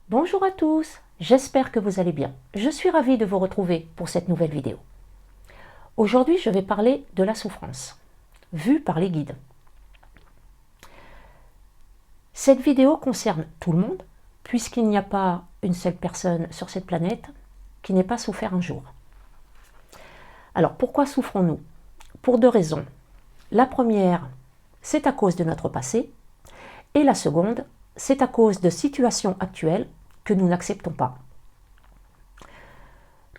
Bonjour à tous, j'espère que vous allez bien. Je suis ravie de vous retrouver pour cette nouvelle vidéo. Aujourd'hui, je vais parler de la souffrance, vue par les guides. Cette vidéo concerne tout le monde, puisqu'il n'y a pas une seule personne sur cette planète qui n'ait pas souffert un jour. Alors, pourquoi souffrons-nous? Pour deux raisons. La première, c'est à cause de notre passé, et la seconde, c'est à cause de situations actuelles que nous n'acceptons pas,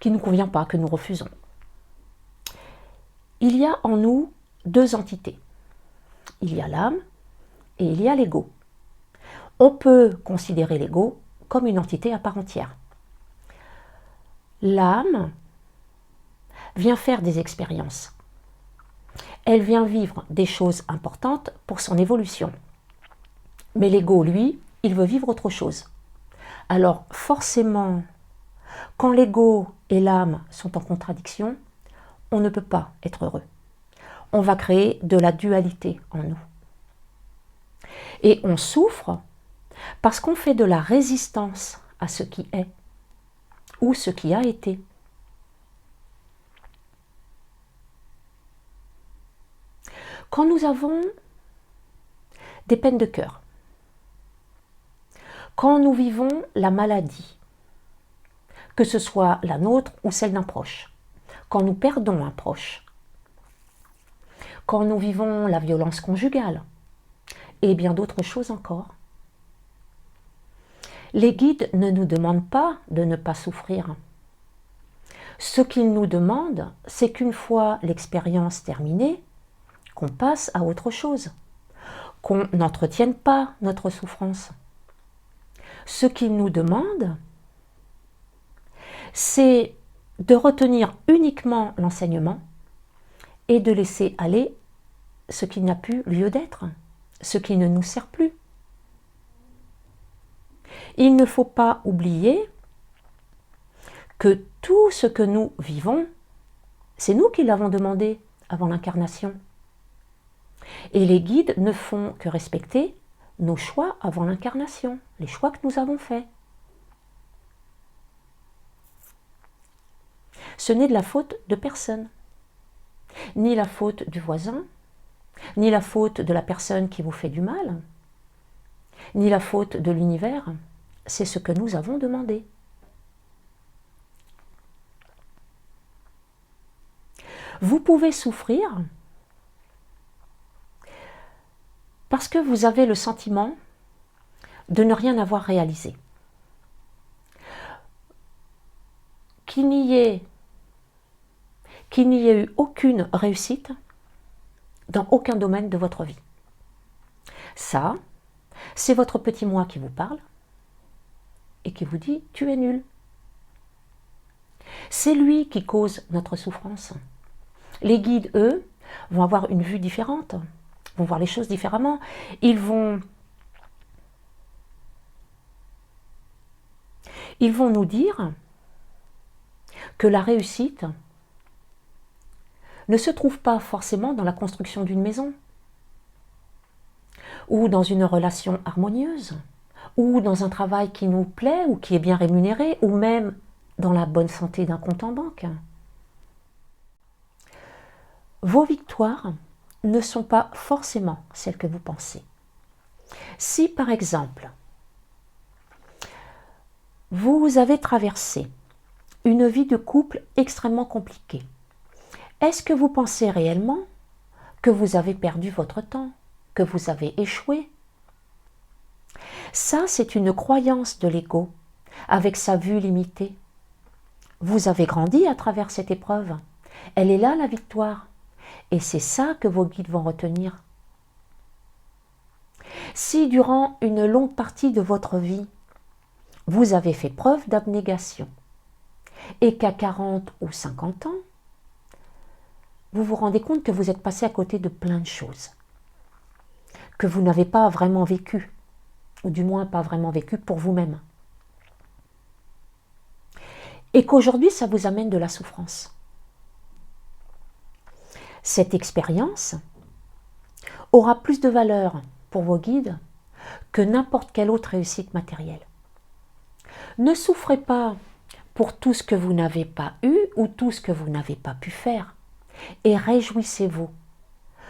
qui ne nous convient pas, que nous refusons. Il y a en nous deux entités. Il y a l'âme et il y a l'ego. On peut considérer l'ego comme une entité à part entière. L'âme vient faire des expériences. Elle vient vivre des choses importantes pour son évolution. Mais l'ego, lui, il veut vivre autre chose. Alors forcément, quand l'ego et l'âme sont en contradiction, on ne peut pas être heureux. On va créer de la dualité en nous. Et on souffre parce qu'on fait de la résistance à ce qui est ou ce qui a été. Quand nous avons des peines de cœur, quand nous vivons la maladie, que ce soit la nôtre ou celle d'un proche, quand nous perdons un proche, quand nous vivons la violence conjugale et bien d'autres choses encore, les guides ne nous demandent pas de ne pas souffrir. Ce qu'ils nous demandent, c'est qu'une fois l'expérience terminée, qu'on passe à autre chose, qu'on n'entretienne pas notre souffrance. Ce qu'ils nous demandent, c'est de retenir uniquement l'enseignement et de laisser aller ce qui n'a plus lieu d'être, ce qui ne nous sert plus. Il ne faut pas oublier que tout ce que nous vivons, c'est nous qui l'avons demandé avant l'incarnation. Et les guides ne font que respecter nos choix avant l'incarnation, les choix que nous avons faits. Ce n'est de la faute de personne, ni la faute du voisin, ni la faute de la personne qui vous fait du mal, ni la faute de l'univers, c'est ce que nous avons demandé. Vous pouvez souffrir parce que vous avez le sentiment de ne rien avoir réalisé. Qu'il n'y ait eu aucune réussite dans aucun domaine de votre vie. Ça, c'est votre petit moi qui vous parle et qui vous dit « tu es nul ». C'est lui qui cause notre souffrance. Les guides, eux, vont avoir une vue différente, vont voir les choses différemment. Ils vont nous dire que la réussite ne se trouve pas forcément dans la construction d'une maison, ou dans une relation harmonieuse, ou dans un travail qui nous plaît, ou qui est bien rémunéré, ou même dans la bonne santé d'un compte en banque. Vos victoires ne sont pas forcément celles que vous pensez. Si par exemple, vous avez traversé une vie de couple extrêmement compliquée, est-ce que vous pensez réellement que vous avez perdu votre temps, que vous avez échoué? Ça, c'est une croyance de l'ego, avec sa vue limitée. Vous avez grandi à travers cette épreuve. Elle est là, la victoire. Et c'est ça que vos guides vont retenir. Si durant une longue partie de votre vie, vous avez fait preuve d'abnégation, et qu'à 40 ou 50 ans, vous vous rendez compte que vous êtes passé à côté de plein de choses, que vous n'avez pas vraiment vécu, ou du moins pas vraiment vécu pour vous-même, et qu'aujourd'hui ça vous amène de la souffrance. Cette expérience aura plus de valeur pour vos guides que n'importe quelle autre réussite matérielle. Ne souffrez pas pour tout ce que vous n'avez pas eu ou tout ce que vous n'avez pas pu faire. Et réjouissez-vous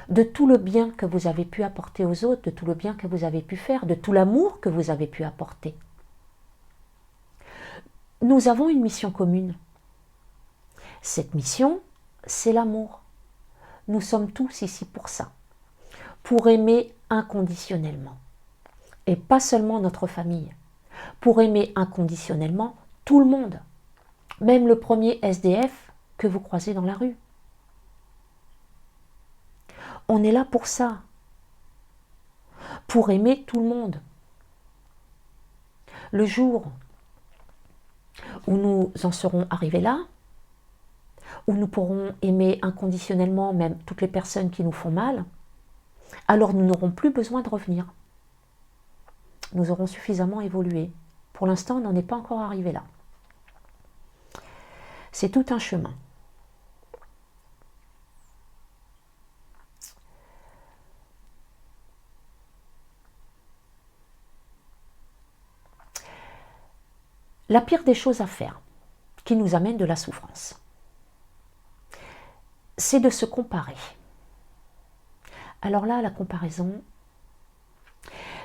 de tout le bien que vous avez pu apporter aux autres, de tout le bien que vous avez pu faire, de tout l'amour que vous avez pu apporter. Nous avons une mission commune. Cette mission, c'est l'amour. Nous sommes tous ici pour ça, pour aimer inconditionnellement. Et pas seulement notre famille, pour aimer inconditionnellement tout le monde, même le premier SDF que vous croisez dans la rue. On est là pour ça, pour aimer tout le monde. Le jour où nous en serons arrivés là, où nous pourrons aimer inconditionnellement même toutes les personnes qui nous font mal, alors nous n'aurons plus besoin de revenir. Nous aurons suffisamment évolué. Pour l'instant, on n'en est pas encore arrivé là. C'est tout un chemin. La pire des choses à faire, qui nous amène de la souffrance, c'est de se comparer. Alors là, la comparaison,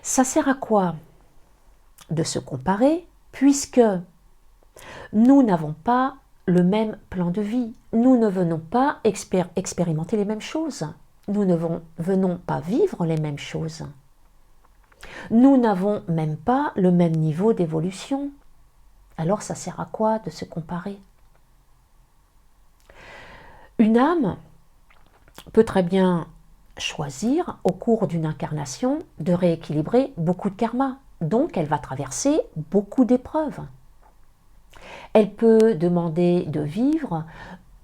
ça sert à quoi de se comparer, puisque nous n'avons pas le même plan de vie. Nous ne venons pas expérimenter les mêmes choses. Nous ne venons pas vivre les mêmes choses. Nous n'avons même pas le même niveau d'évolution. Alors ça sert à quoi de se comparer? Une âme peut très bien choisir au cours d'une incarnation de rééquilibrer beaucoup de karma. Donc elle va traverser beaucoup d'épreuves. Elle peut demander de vivre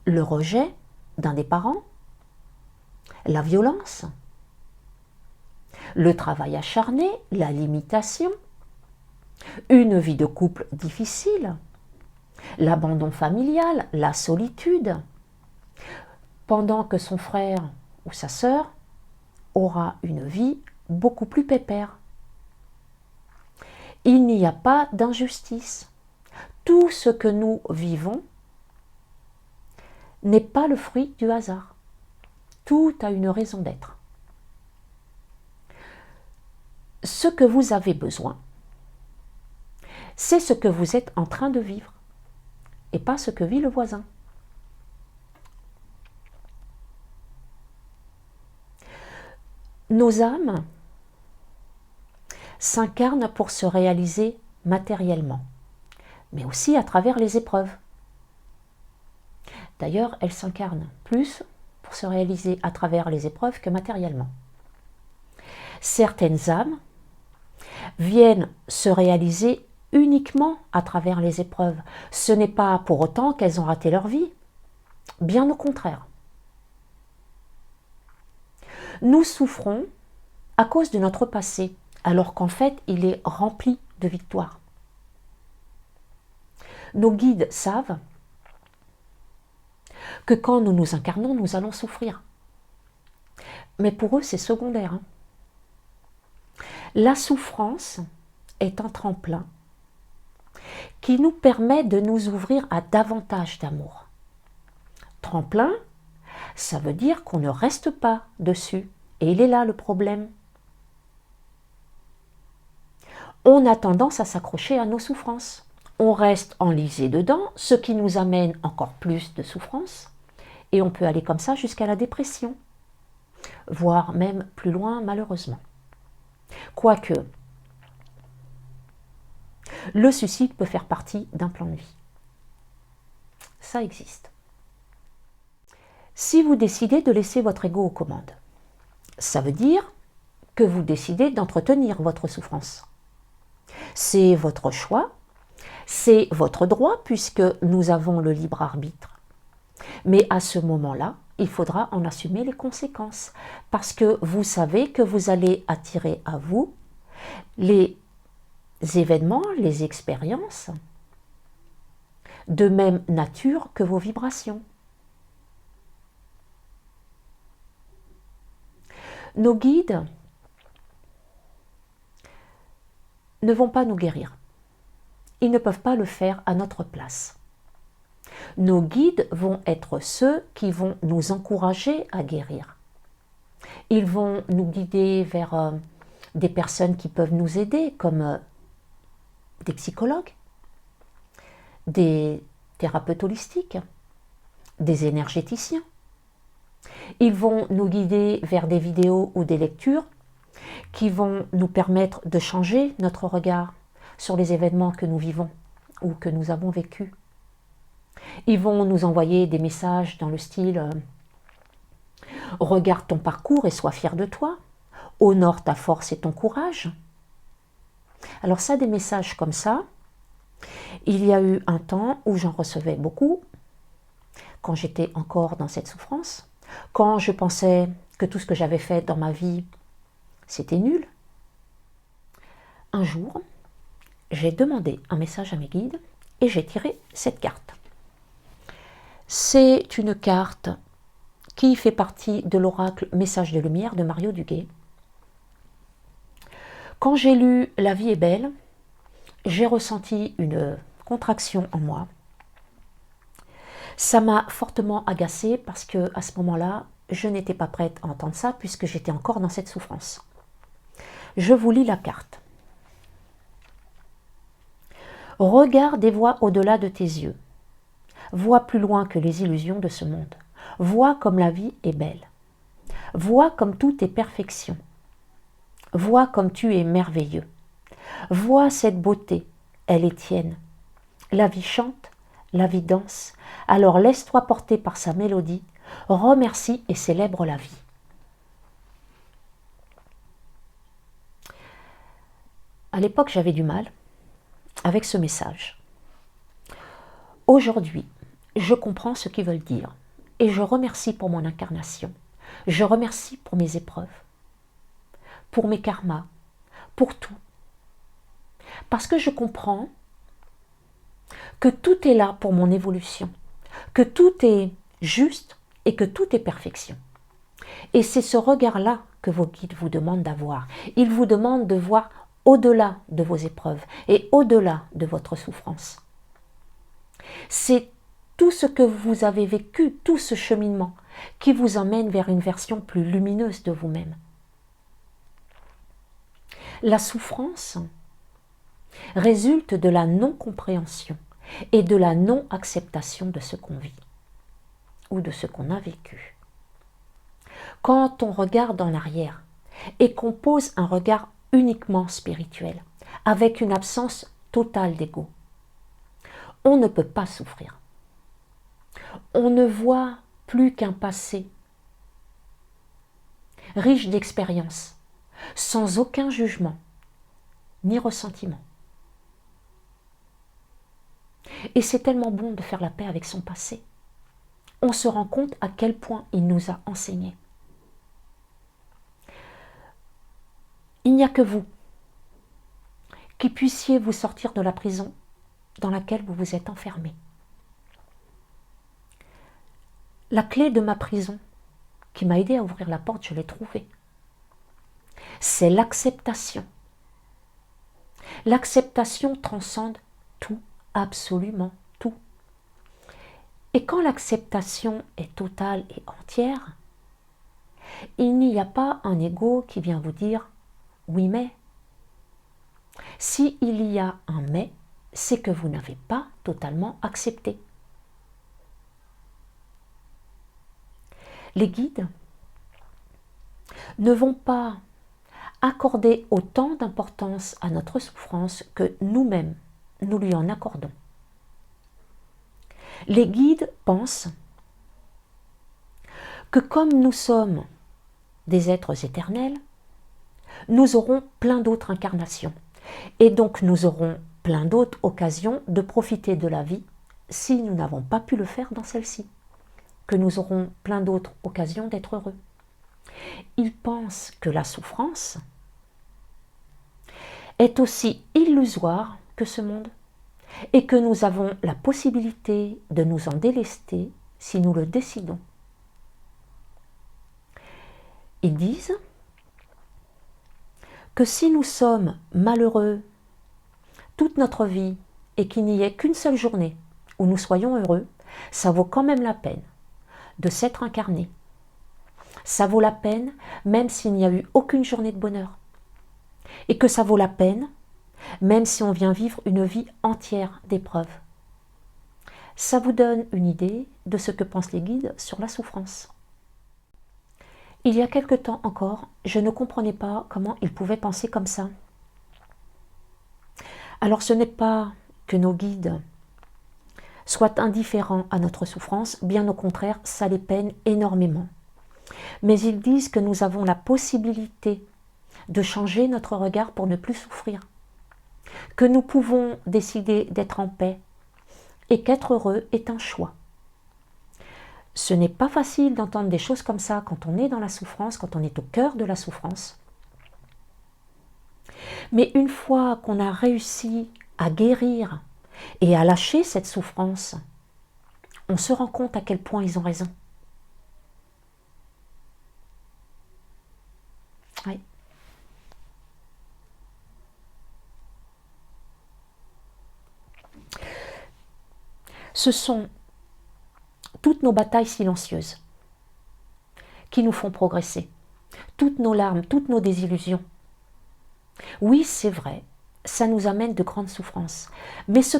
le rejet d'un des parents, la violence, le travail acharné, la limitation, une vie de couple difficile, l'abandon familial, la solitude, pendant que son frère ou sa sœur aura une vie beaucoup plus pépère. Il n'y a pas d'injustice. Tout ce que nous vivons n'est pas le fruit du hasard. Tout a une raison d'être. Ce que vous avez besoin, c'est ce que vous êtes en train de vivre et pas ce que vit le voisin. Nos âmes s'incarnent pour se réaliser matériellement, mais aussi à travers les épreuves. D'ailleurs, elles s'incarnent plus pour se réaliser à travers les épreuves que matériellement. Certaines âmes viennent se réaliser uniquement à travers les épreuves. Ce n'est pas pour autant qu'elles ont raté leur vie. Bien au contraire. Nous souffrons à cause de notre passé, alors qu'en fait, il est rempli de victoires. Nos guides savent que quand nous nous incarnons, nous allons souffrir. Mais pour eux, c'est secondaire. La souffrance est un tremplin qui nous permet de nous ouvrir à davantage d'amour. Tremplin, ça veut dire qu'on ne reste pas dessus. Et il est là le problème. On a tendance à s'accrocher à nos souffrances. On reste enlisé dedans, ce qui nous amène encore plus de souffrance. Et on peut aller comme ça jusqu'à la dépression, voire même plus loin malheureusement. Quoique, le suicide peut faire partie d'un plan de vie. Ça existe. Si vous décidez de laisser votre ego aux commandes, ça veut dire que vous décidez d'entretenir votre souffrance. C'est votre choix, c'est votre droit puisque nous avons le libre arbitre. Mais à ce moment-là, il faudra en assumer les conséquences parce que vous savez que vous allez attirer à vous les événements, les expériences de même nature que vos vibrations. Nos guides ne vont pas nous guérir. Ils ne peuvent pas le faire à notre place. Nos guides vont être ceux qui vont nous encourager à guérir. Ils vont nous guider vers des personnes qui peuvent nous aider, comme des psychologues, des thérapeutes holistiques, des énergéticiens. Ils vont nous guider vers des vidéos ou des lectures qui vont nous permettre de changer notre regard sur les événements que nous vivons ou que nous avons vécus. Ils vont nous envoyer des messages dans le style « Regarde ton parcours et sois fier de toi. Honore ta force et ton courage. » Alors ça, des messages comme ça, il y a eu un temps où j'en recevais beaucoup, quand j'étais encore dans cette souffrance, quand je pensais que tout ce que j'avais fait dans ma vie, c'était nul. Un jour, j'ai demandé un message à mes guides et j'ai tiré cette carte. C'est une carte qui fait partie de l'oracle Message de lumière de Mario Duguay. Quand j'ai lu « La vie est belle », j'ai ressenti une contraction en moi. Ça m'a fortement agacée parce que à ce moment-là, je n'étais pas prête à entendre ça puisque j'étais encore dans cette souffrance. Je vous lis la carte. Regarde et vois au-delà de tes yeux. Vois plus loin que les illusions de ce monde. Vois comme la vie est belle. Vois comme tout est perfection. Vois comme tu es merveilleux. Vois cette beauté, elle est tienne. La vie chante, la vie danse, alors laisse-toi porter par sa mélodie, remercie et célèbre la vie. À l'époque, j'avais du mal avec ce message. Aujourd'hui, je comprends ce qu'ils veulent dire et je remercie pour mon incarnation. Je remercie pour mes épreuves, pour mes karmas, pour tout. Parce que je comprends que tout est là pour mon évolution, que tout est juste et que tout est perfection. Et c'est ce regard-là que vos guides vous demandent d'avoir. Ils vous demandent de voir au-delà de vos épreuves et au-delà de votre souffrance. C'est tout ce que vous avez vécu, tout ce cheminement qui vous emmène vers une version plus lumineuse de vous-même. La souffrance résulte de la non-compréhension et de la non-acceptation de ce qu'on vit ou de ce qu'on a vécu. Quand on regarde en arrière et qu'on pose un regard uniquement spirituel, avec une absence totale d'ego, on ne peut pas souffrir. On ne voit plus qu'un passé riche d'expériences, sans aucun jugement ni ressentiment. Et c'est tellement bon de faire la paix avec son passé. On se rend compte à quel point il nous a enseigné. Il n'y a que vous qui puissiez vous sortir de la prison dans laquelle vous vous êtes enfermé. La clé de ma prison qui m'a aidé à ouvrir la porte, je l'ai trouvée. C'est l'acceptation. L'acceptation transcende tout, absolument tout. Et quand l'acceptation est totale et entière, il n'y a pas un ego qui vient vous dire « oui mais ». S'il y a un « mais », c'est que vous n'avez pas totalement accepté. Les guides ne vont pas accorder autant d'importance à notre souffrance que nous-mêmes, nous lui en accordons. Les guides pensent que comme nous sommes des êtres éternels, nous aurons plein d'autres incarnations. Et donc nous aurons plein d'autres occasions de profiter de la vie si nous n'avons pas pu le faire dans celle-ci. Que nous aurons plein d'autres occasions d'être heureux. Ils pensent que la souffrance est aussi illusoire que ce monde et que nous avons la possibilité de nous en délester si nous le décidons. Ils disent que si nous sommes malheureux toute notre vie et qu'il n'y ait qu'une seule journée où nous soyons heureux, ça vaut quand même la peine de s'être incarné. Ça vaut la peine même s'il n'y a eu aucune journée de bonheur. Et que ça vaut la peine même si on vient vivre une vie entière d'épreuves. Ça vous donne une idée de ce que pensent les guides sur la souffrance. Il y a quelque temps encore, je ne comprenais pas comment ils pouvaient penser comme ça. Alors ce n'est pas que nos guides soient indifférents à notre souffrance, bien au contraire, ça les peine énormément. Mais ils disent que nous avons la possibilité de changer notre regard pour ne plus souffrir, que nous pouvons décider d'être en paix et qu'être heureux est un choix. Ce n'est pas facile d'entendre des choses comme ça quand on est dans la souffrance, quand on est au cœur de la souffrance. Mais une fois qu'on a réussi à guérir et à lâcher cette souffrance, on se rend compte à quel point ils ont raison. Oui. Ce sont toutes nos batailles silencieuses qui nous font progresser, toutes nos larmes, toutes nos désillusions. Oui, c'est vrai, ça nous amène de grandes souffrances, mais ce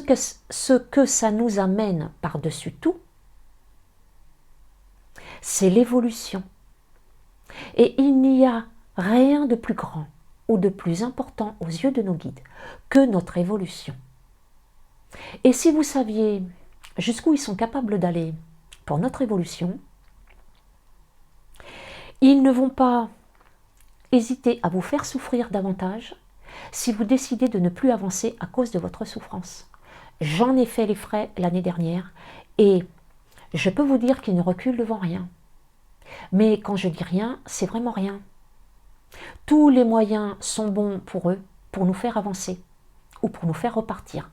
que ça nous amène par-dessus tout, c'est l'évolution. Et il n'y a rien de plus grand ou de plus important aux yeux de nos guides que notre évolution. Et si vous saviez jusqu'où ils sont capables d'aller pour notre évolution, ils ne vont pas hésiter à vous faire souffrir davantage si vous décidez de ne plus avancer à cause de votre souffrance. J'en ai fait les frais l'année dernière et je peux vous dire qu'ils ne reculent devant rien. Mais quand je dis rien, c'est vraiment rien. Tous les moyens sont bons pour eux pour nous faire avancer ou pour nous faire repartir.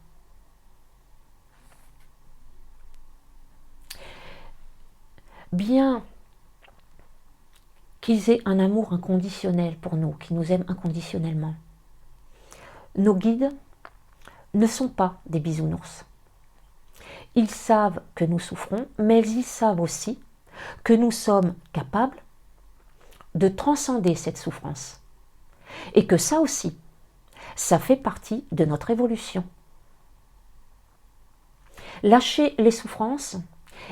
Bien qu'ils aient un amour inconditionnel pour nous, qu'ils nous aiment inconditionnellement, nos guides ne sont pas des bisounours. Ils savent que nous souffrons, mais ils savent aussi que nous sommes capables de transcender cette souffrance. Et que ça aussi, ça fait partie de notre évolution. Lâcher les souffrances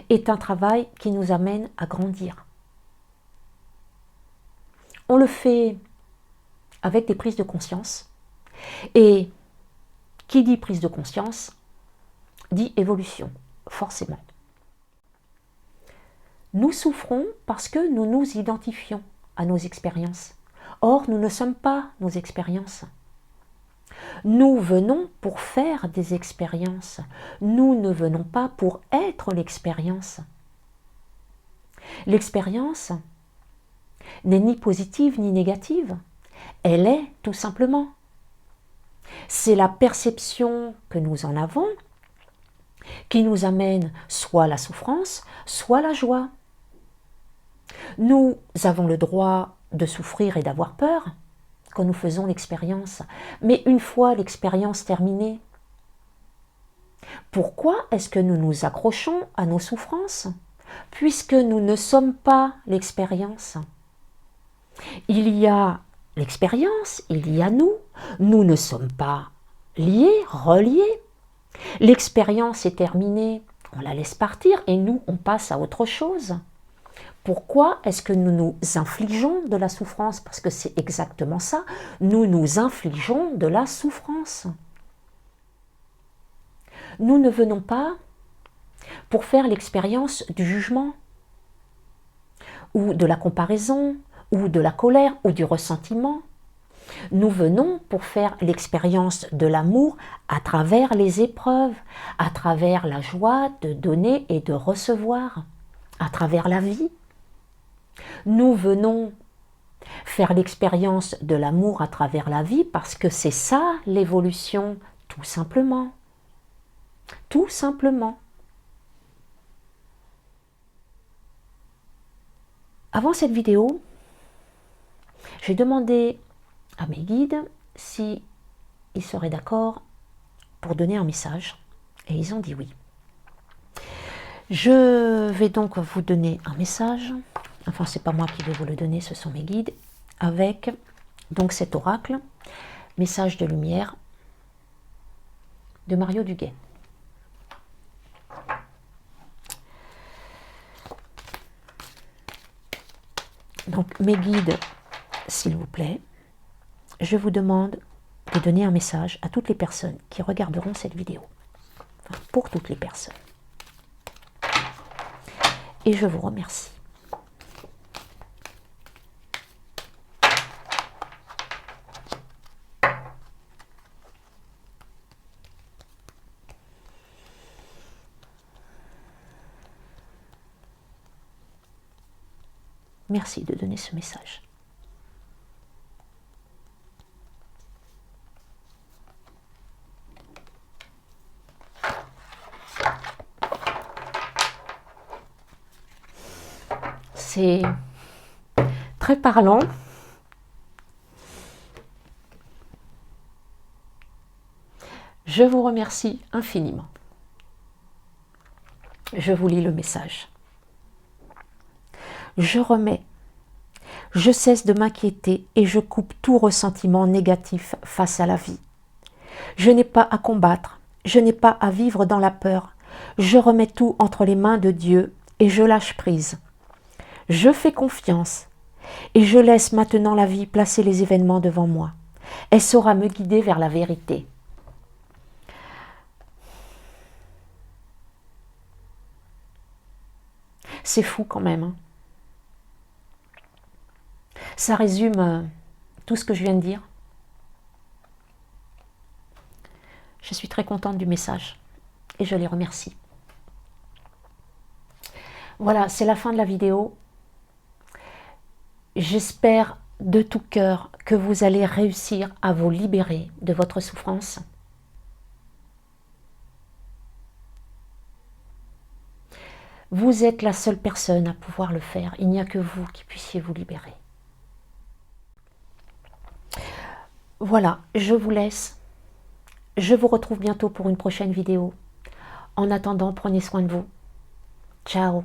est un travail qui nous amène à grandir. On le fait avec des prises de conscience. Et qui dit prise de conscience, dit évolution, forcément. Nous souffrons parce que nous nous identifions à nos expériences. Or, nous ne sommes pas nos expériences. Nous venons pour faire des expériences. Nous ne venons pas pour être l'expérience. L'expérience n'est ni positive ni négative. Elle est tout simplement. C'est la perception que nous en avons qui nous amène soit la souffrance, soit la joie. Nous avons le droit de souffrir et d'avoir peur quand nous faisons l'expérience. Mais une fois l'expérience terminée, pourquoi est-ce que nous nous accrochons à nos souffrances puisque nous ne sommes pas l'expérience? Il y a l'expérience, il y a nous. Nous ne sommes pas liés, reliés. L'expérience est terminée, on la laisse partir et nous, on passe à autre chose. Pourquoi est-ce que nous nous infligeons de la souffrance? Parce que c'est exactement ça, nous nous infligeons de la souffrance. Nous ne venons pas pour faire l'expérience du jugement, ou de la comparaison, ou de la colère, ou du ressentiment. Nous venons pour faire l'expérience de l'amour à travers les épreuves, à travers la joie de donner et de recevoir, à travers la vie. Nous venons faire l'expérience de l'amour à travers la vie parce que c'est ça l'évolution, tout simplement. Tout simplement. Avant cette vidéo, j'ai demandé à mes guides si ils seraient d'accord pour donner un message et ils ont dit oui. Je vais donc vous donner un message, enfin c'est pas moi qui vais vous le donner, ce sont mes guides, avec donc cet oracle, message de lumière de Mario Duguay. Donc mes guides, s'il vous plaît, je vous demande de donner un message à toutes les personnes qui regarderont cette vidéo. Enfin, pour toutes les personnes. Et je vous remercie. Merci de donner ce message. C'est très parlant. Je vous remercie infiniment. Je vous lis le message. Je remets, je cesse de m'inquiéter et je coupe tout ressentiment négatif face à la vie. Je n'ai pas à combattre, je n'ai pas à vivre dans la peur. Je remets tout entre les mains de Dieu et je lâche prise. Je fais confiance et je laisse maintenant la vie placer les événements devant moi. Elle saura me guider vers la vérité. C'est fou quand même. Hein. Ça résume tout ce que je viens de dire. Je suis très contente du message et je les remercie. Voilà, c'est la fin de la vidéo. J'espère de tout cœur que vous allez réussir à vous libérer de votre souffrance. Vous êtes la seule personne à pouvoir le faire. Il n'y a que vous qui puissiez vous libérer. Voilà, je vous laisse. Je vous retrouve bientôt pour une prochaine vidéo. En attendant, prenez soin de vous. Ciao.